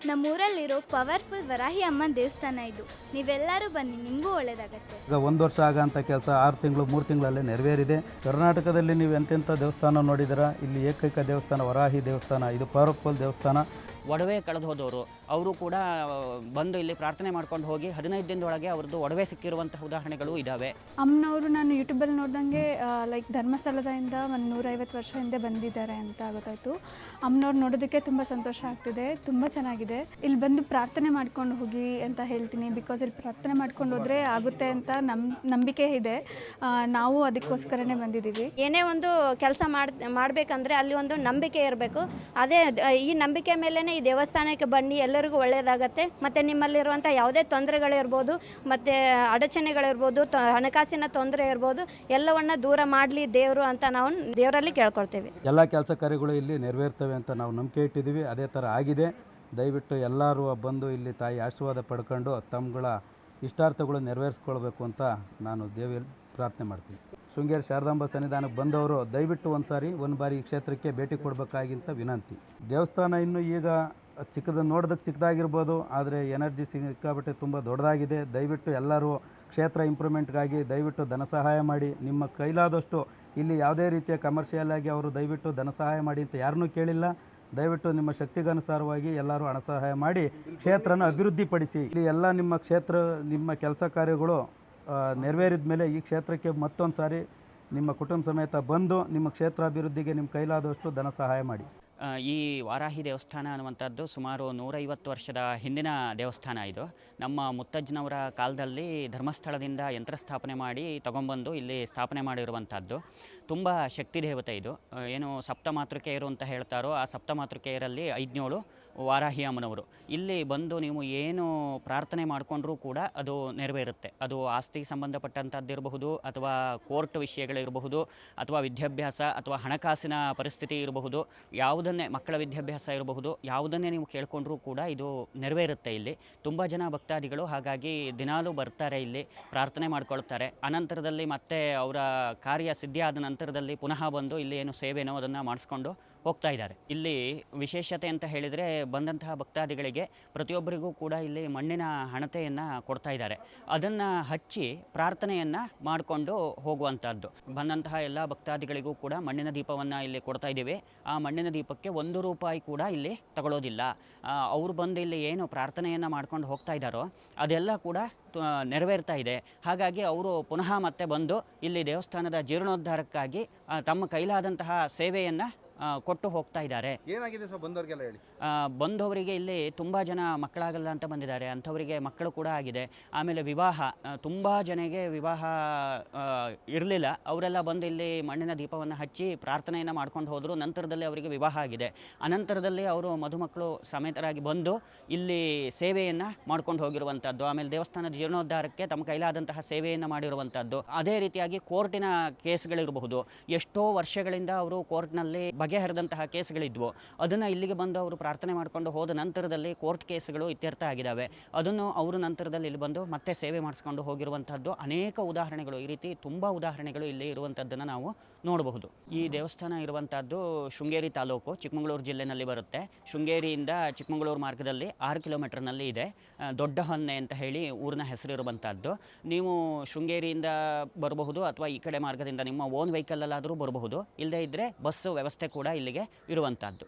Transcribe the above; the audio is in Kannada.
ನಮ್ಮೂರಲ್ಲಿರೋ ಪವರ್ಫುಲ್ ವರಾಹಿ ಅಮ್ಮನ ದೇವಸ್ಥಾನ ಇದು. ನೀವೆಲ್ಲರೂ ಬನ್ನಿ, ನಿಮಗೂ ಒಳ್ಳೇದಾಗತ್ತೆ. ಈಗ 1 ವರ್ಷ ಆಗೋಂಥ ಕೆಲಸ 6 ತಿಂಗಳು 3 ತಿಂಗಳಲ್ಲೇ ನೆರವೇರಿದೆ. ಕರ್ನಾಟಕದಲ್ಲಿ ನೀವು ಎಂತೆಂಥ ದೇವಸ್ಥಾನ ನೋಡಿದ್ದೀರಾ, ಇಲ್ಲಿ ಏಕೈಕ ದೇವಸ್ಥಾನ ವರಾಹಿ ದೇವಸ್ಥಾನ. ಇದು ಪವರ್ಫುಲ್ ದೇವಸ್ಥಾನ. ಒಡವೆ ಕಳೆದು ಹೋದವರು ಅವರು ಕೂಡ ಬಂದು ಇಲ್ಲಿ ಪ್ರಾರ್ಥನೆ ಮಾಡ್ಕೊಂಡು ಹೋಗಿ 15 ದಿನದೊಳಗೆ ಅವ್ರದ್ದು ಒಡವೆ ಸಿಕ್ಕಿರುವಂತಹ ಉದಾಹರಣೆಗಳು ಇದ್ದಾವೆ. ಅಮ್ಮನವರು ನಾನು ಯೂಟ್ಯೂಬಲ್ಲಿ ನೋಡ್ದಂಗೆ ಲೈಕ್ ಧರ್ಮಸ್ಥಳದಿಂದ ಒಂದು 150 ವರ್ಷ ಹಿಂದೆ ಬಂದಿದ್ದಾರೆ ಅಂತ ಗೊತ್ತಾಯಿತು. ಅಮ್ಮನವ್ರು ನೋಡೋದಕ್ಕೆ ತುಂಬ ಸಂತೋಷ ಆಗ್ತಿದೆ, ತುಂಬ ಚೆನ್ನಾಗಿದೆ. ಇಲ್ಲಿ ಬಂದು ಪ್ರಾರ್ಥನೆ ಮಾಡ್ಕೊಂಡು ಹೋಗಿ ಅಂತ ಹೇಳ್ತೀನಿ. ಬಿಕಾಸ್ ಇಲ್ಲಿ ಪ್ರಾರ್ಥನೆ ಮಾಡ್ಕೊಂಡು ಹೋದರೆ ಆಗುತ್ತೆ ಅಂತ ನಂಬಿಕೆ ಇದೆ. ನಾವು ಅದಕ್ಕೋಸ್ಕರನೇ ಬಂದಿದ್ದೀವಿ. ಏನೇ ಒಂದು ಕೆಲಸ ಮಾಡಬೇಕಂದ್ರೆ ಅಲ್ಲಿ ಒಂದು ನಂಬಿಕೆ ಇರಬೇಕು. ಅದೇ ಈ ನಂಬಿಕೆ ಮೇಲೇ ಈ ದೇವಸ್ಥಾನಕ್ಕೆ ಬನ್ನಿ, ಎಲ್ಲರಿಗೂ ಒಳ್ಳೆಯದಾಗತ್ತೆ. ಮತ್ತು ನಿಮ್ಮಲ್ಲಿರುವಂಥ ಯಾವುದೇ ತೊಂದರೆಗಳಿರ್ಬೋದು, ಮತ್ತು ಅಡಚಣೆಗಳಿರ್ಬೋದು, ಹಣಕಾಸಿನ ತೊಂದರೆ ಇರ್ಬೋದು, ಎಲ್ಲವನ್ನ ದೂರ ಮಾಡಲಿ ದೇವರು ಅಂತ ನಾವು ದೇವರಲ್ಲಿ ಕೇಳ್ಕೊಳ್ತೇವೆ. ಎಲ್ಲ ಕೆಲಸ ಕಾರ್ಯಗಳು ಇಲ್ಲಿ ನೆರವೇರ್ತವೆ ಅಂತ ನಾವು ನಂಬಿಕೆ ಇಟ್ಟಿದ್ದೀವಿ. ಅದೇ ಥರ ಆಗಿದೆ. ದಯವಿಟ್ಟು ಎಲ್ಲರೂ ಬಂದು ಇಲ್ಲಿ ತಾಯಿ ಆಶೀರ್ವಾದ ಪಡ್ಕೊಂಡು ತಮ್ಮಗಳ ಇಷ್ಟಾರ್ಥಗಳು ನೆರವೇರಿಸ್ಕೊಳ್ಬೇಕು ಅಂತ ನಾನು ದೇವಿಯಲ್ಲಿ ಪ್ರಾರ್ಥನೆ ಮಾಡ್ತೀನಿ. ಶೃಂಗೇರಿ ಶಾರದಾಂಬ ಸನ್ನಿಧಾನಕ್ಕೆ ಬಂದವರು ದಯವಿಟ್ಟು ಒಂದು ಬಾರಿ ಈ ಕ್ಷೇತ್ರಕ್ಕೆ ಭೇಟಿ ಕೊಡಬೇಕಾಗಿಂತ ವಿನಂತಿ. ದೇವಸ್ಥಾನ ಇನ್ನೂ ಈಗ ನೋಡೋದಕ್ಕೆ ಚಿಕ್ಕದಾಗಿರ್ಬೋದು, ಆದರೆ ಎನರ್ಜಿ ಸಿಕ್ಕಾಬಿಟ್ಟೆ ತುಂಬ ದೊಡ್ಡದಾಗಿದೆ. ದಯವಿಟ್ಟು ಎಲ್ಲರೂ ಕ್ಷೇತ್ರ ಇಂಪ್ರೂವ್ಮೆಂಟ್ಗಾಗಿ ದಯವಿಟ್ಟು ಧನ ಸಹಾಯ ಮಾಡಿ. ನಿಮ್ಮ ಕೈಲಾದಷ್ಟು ಇಲ್ಲಿ ಯಾವುದೇ ರೀತಿಯ ಕಮರ್ಷಿಯಲ್ ಆಗಿ ಅವರು ದಯವಿಟ್ಟು ಧನ ಸಹಾಯ ಮಾಡಿ ಅಂತ ಯಾರನ್ನೂ ಕೇಳಿಲ್ಲ. ದಯವಿಟ್ಟು ನಿಮ್ಮ ಶಕ್ತಿಗನುಸಾರವಾಗಿ ಎಲ್ಲರೂ ಹಣ ಸಹಾಯ ಮಾಡಿ ಕ್ಷೇತ್ರನ ಅಭಿವೃದ್ಧಿಪಡಿಸಿ. ಇಲ್ಲಿ ಎಲ್ಲ ನಿಮ್ಮ ಕೆಲಸ ಕಾರ್ಯಗಳು ನೆರವೇರಿದ ಮೇಲೆ ಈ ಕ್ಷೇತ್ರಕ್ಕೆ ಮತ್ತೊಂದು ಸಾರಿ ನಿಮ್ಮ ಕುಟುಂಬ ಸಮೇತ ಬಂದು ನಿಮ್ಮ ಕ್ಷೇತ್ರಾಭಿವೃದ್ಧಿಗೆ ನಿಮ್ಮ ಕೈಲಾದಷ್ಟು ಧನ ಸಹಾಯ ಮಾಡಿ. ಈ ವಾರಾಹಿ ದೇವಸ್ಥಾನ ಅನ್ನುವಂಥದ್ದು ಸುಮಾರು 150 ವರ್ಷದ ಹಿಂದಿನ ದೇವಸ್ಥಾನ. ಇದು ನಮ್ಮ ಮುತ್ತಜ್ಜನವರ ಕಾಲದಲ್ಲಿ ಧರ್ಮಸ್ಥಳದಿಂದ ಯಂತ್ರ ಸ್ಥಾಪನೆ ಮಾಡಿ ತಗೊಂಬಂದು ಇಲ್ಲಿ ಸ್ಥಾಪನೆ ಮಾಡಿರುವಂಥದ್ದು. ತುಂಬ ಶಕ್ತಿ ದೇವತೆ ಇದು. ಏನು ಸಪ್ತಮಾತೃಕೆಯರು ಅಂತ ಹೇಳ್ತಾರೋ ಆ ಸಪ್ತಮಾತೃಕೆಯರಲ್ಲಿ 5 ವಾರಾಹಿ ಅಮ್ಮನವರು. ಇಲ್ಲಿ ಬಂದು ನೀವು ಏನು ಪ್ರಾರ್ಥನೆ ಮಾಡಿಕೊಂಡ್ರೂ ಕೂಡ ಅದು ನೆರವೇರುತ್ತೆ. ಅದು ಆಸ್ತಿಗೆ ಸಂಬಂಧಪಟ್ಟಂಥದ್ದಿರಬಹುದು, ಅಥವಾ ಕೋರ್ಟ್ ವಿಷಯಗಳಿರಬಹುದು, ಅಥವಾ ವಿದ್ಯಾಭ್ಯಾಸ ಅಥವಾ ಹಣಕಾಸಿನ ಪರಿಸ್ಥಿತಿ ಇರಬಹುದು, ಮಕ್ಕಳ ವಿದ್ಯಾಭ್ಯಾಸ ಇರಬಹುದು, ಯಾವುದನ್ನೇ ನೀವು ಕೇಳಿಕೊಂಡ್ರೂ ಕೂಡ ಇದು ನೆರವೇರುತ್ತೆ. ಇಲ್ಲಿ ತುಂಬ ಜನ ಭಕ್ತಾದಿಗಳು ಹಾಗಾಗಿ ದಿನಾಲೂ ಬರ್ತಾರೆ, ಇಲ್ಲಿ ಪ್ರಾರ್ಥನೆ ಮಾಡ್ಕೊಳ್ತಾರೆ. ಅನಂತರದಲ್ಲಿ ಮತ್ತೆ ಅವರ ಕಾರ್ಯ ಸಿದ್ಧಿ ಆದ ನಂತರದಲ್ಲಿ ಪುನಃ ಬಂದು ಇಲ್ಲಿ ಏನು ಸೇವೆನೋ ಅದನ್ನು ಮಾಡಿಸ್ಕೊಂಡು ಹೋಗ್ತಾ ಇದ್ದಾರೆ. ಇಲ್ಲಿ ವಿಶೇಷತೆ ಅಂತ ಹೇಳಿದರೆ ಬಂದಂತಹ ಭಕ್ತಾದಿಗಳಿಗೆ ಪ್ರತಿಯೊಬ್ಬರಿಗೂ ಕೂಡ ಇಲ್ಲಿ ಮಣ್ಣಿನ ಹಣತೆಯನ್ನು ಕೊಡ್ತಾ ಇದ್ದಾರೆ. ಅದನ್ನು ಹಚ್ಚಿ ಪ್ರಾರ್ಥನೆಯನ್ನು ಮಾಡಿಕೊಂಡು ಹೋಗುವಂಥದ್ದು. ಬಂದಂತಹ ಎಲ್ಲ ಭಕ್ತಾದಿಗಳಿಗೂ ಕೂಡ ಮಣ್ಣಿನ ದೀಪವನ್ನು ಇಲ್ಲಿ ಕೊಡ್ತಾ ಇದ್ದೀವಿ. ಆ ಮಣ್ಣಿನ ದೀಪಕ್ಕೆ 1 ರೂಪಾಯಿ ಕೂಡ ಇಲ್ಲಿ ತಗೊಳ್ಳೋದಿಲ್ಲ. ಅವರು ಬಂದು ಇಲ್ಲಿ ಏನು ಪ್ರಾರ್ಥನೆಯನ್ನು ಮಾಡ್ಕೊಂಡು ಹೋಗ್ತಾ ಇದ್ದಾರೋ ಅದೆಲ್ಲ ಕೂಡ ನೆರವೇರ್ತಾ ಇದೆ. ಹಾಗಾಗಿ ಅವರು ಪುನಃ ಮತ್ತೆ ಬಂದು ಇಲ್ಲಿ ದೇವಸ್ಥಾನದ ಜೀರ್ಣೋದ್ಧಾರಕ್ಕಾಗಿ ತಮ್ಮ ಕೈಲಾದಂತಹ ಸೇವೆಯನ್ನು ಕೊಟ್ಟು ಹೋಗ್ತಾ ಇದ್ದಾರೆ. ಏನಾಗಿದೆ ಸರ್ ಬಂದವರಿಗೆಲ್ಲ ಹೇಳಿ? ಬಂದವರಿಗೆ ಇಲ್ಲಿ ತುಂಬ ಜನ ಮಕ್ಕಳಾಗಲ್ಲ ಅಂತ ಬಂದಿದ್ದಾರೆ, ಅಂಥವರಿಗೆ ಮಕ್ಕಳು ಕೂಡ ಆಗಿದೆ. ಆಮೇಲೆ ವಿವಾಹ, ತುಂಬ ಜನಗೆ ವಿವಾಹ ಇರಲಿಲ್ಲ, ಅವರೆಲ್ಲ ಬಂದು ಇಲ್ಲಿ ಮಣ್ಣಿನ ದೀಪವನ್ನು ಹಚ್ಚಿ ಪ್ರಾರ್ಥನೆಯನ್ನು ಮಾಡ್ಕೊಂಡು ಹೋದರು. ನಂತರದಲ್ಲಿ ಅವರಿಗೆ ವಿವಾಹ ಆಗಿದೆ. ಅನಂತರದಲ್ಲಿ ಅವರು ಮಧುಮಕ್ಕಳು ಸಮೇತರಾಗಿ ಬಂದು ಇಲ್ಲಿ ಸೇವೆಯನ್ನು ಮಾಡ್ಕೊಂಡು ಹೋಗಿರುವಂಥದ್ದು. ಆಮೇಲೆ ದೇವಸ್ಥಾನದ ಜೀರ್ಣೋದ್ಧಾರಕ್ಕೆ ತಮ್ಮ ಕೈಲಾದಂತಹ ಸೇವೆಯನ್ನು ಮಾಡಿರುವಂಥದ್ದು. ಅದೇ ರೀತಿಯಾಗಿ ಕೋರ್ಟಿನ ಕೇಸ್ಗಳಿರಬಹುದು, ಎಷ್ಟೋ ವರ್ಷಗಳಿಂದ ಅವರು ಕೋರ್ಟ್ನಲ್ಲಿ ಬಗೆಹರಿದಂತಹ ಕೇಸ್ಗಳಿದ್ವು. ಅದನ್ನು ಇಲ್ಲಿಗೆ ಬಂದು ಅವರು ಪ್ರಾರ್ಥನೆ ಮಾಡಿಕೊಂಡು ಹೋದ ನಂತರದಲ್ಲಿ ಕೋರ್ಟ್ ಕೇಸ್ಗಳು ಇತ್ಯರ್ಥ ಆಗಿದ್ದಾವೆ. ಅದನ್ನು ಅವರು ನಂತರದಲ್ಲಿ ಇಲ್ಲಿ ಬಂದು ಮತ್ತೆ ಸೇವೆ ಮಾಡಿಸ್ಕೊಂಡು ಹೋಗಿರುವಂಥದ್ದು ಅನೇಕ ಉದಾಹರಣೆಗಳು. ಈ ರೀತಿ ತುಂಬ ಉದಾಹರಣೆಗಳು ಇಲ್ಲಿ ಇರುವಂಥದ್ದನ್ನು ನಾವು ನೋಡಬಹುದು. ಈ ದೇವಸ್ಥಾನ ಇರುವಂಥದ್ದು ಶೃಂಗೇರಿ ತಾಲೂಕು, ಚಿಕ್ಕಮಗಳೂರು ಜಿಲ್ಲೆನಲ್ಲಿ ಬರುತ್ತೆ. ಶೃಂಗೇರಿಯಿಂದ ಚಿಕ್ಕಮಗಳೂರು ಮಾರ್ಗದಲ್ಲಿ 6 ಕಿಲೋಮೀಟರ್ನಲ್ಲಿ ಇದೆ. ದೊಡ್ಡ ಹೊನ್ನೆ ಅಂತ ಹೇಳಿ ಊರಿನ ಹೆಸರಿರುವಂಥದ್ದು. ನೀವು ಶೃಂಗೇರಿಯಿಂದ ಬರಬಹುದು, ಅಥವಾ ಈ ಕಡೆ ಮಾರ್ಗದಿಂದ ನಿಮ್ಮ ಓನ್ ವೆಹಿಕಲಲ್ಲಾದರೂ ಬರಬಹುದು. ಇಲ್ಲದೇ ಇದ್ದರೆ ಬಸ್ಸು ವ್ಯವಸ್ಥೆ ಕೂಡ ಇಲ್ಲಿಗೆ ಇರುವಂಥದ್ದು.